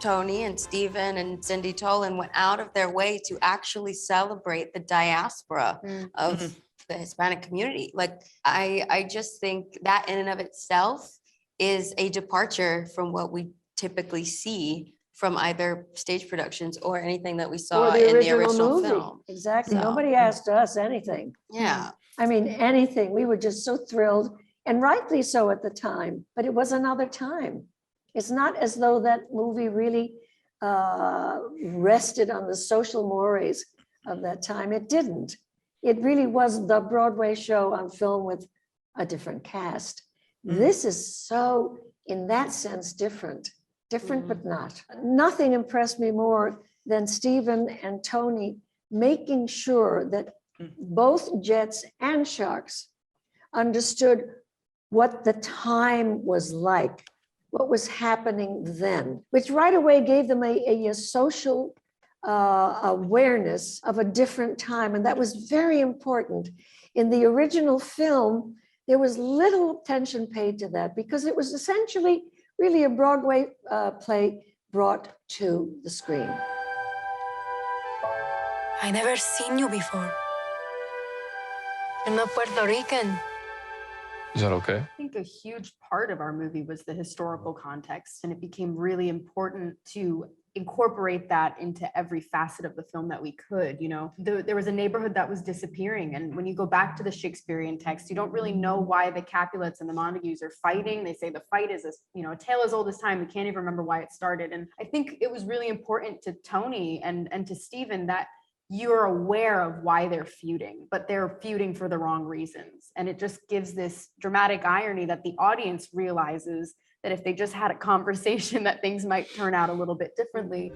Tony and Stephen and Cindy Tolan went out of their way to actually celebrate the diaspora of the Hispanic community. Like, I just think that in and of itself is a departure from what we typically see from either stage productions or anything that we saw in the original movie. film. Exactly. So, Nobody asked us anything. yeah. I mean, anything. We were just so thrilled, and rightly so at the time, but it was another time. It's not as though that movie really rested on the social mores of that time. It didn't. It really was the Broadway show on film with a different cast. This is so, in that sense, different but not. Nothing impressed me more than Stephen and Tony making sure that both Jets and Sharks understood what the time was like, what was happening then, which right away gave them a social awareness of a different time. And that was very important. In the original film, there was little attention paid to that because it was essentially really a Broadway play brought to the screen. I never seen you before. You're not Puerto Rican. Is that okay? I think a huge part of our movie was the historical context, and it became really important to incorporate that into every facet of the film that we could. You know, there was a neighborhood that was disappearing, and when you go back to the Shakespearean text, you don't really know why the Capulets and the Montagues are fighting. They say the fight is a tale as old as time. We can't even remember why it started. And I think it was really important to Tony and to Stephen that you're aware of why they're feuding, but they're feuding for the wrong reasons. And it just gives this dramatic irony that the audience realizes that if they just had a conversation, that things might turn out a little bit differently.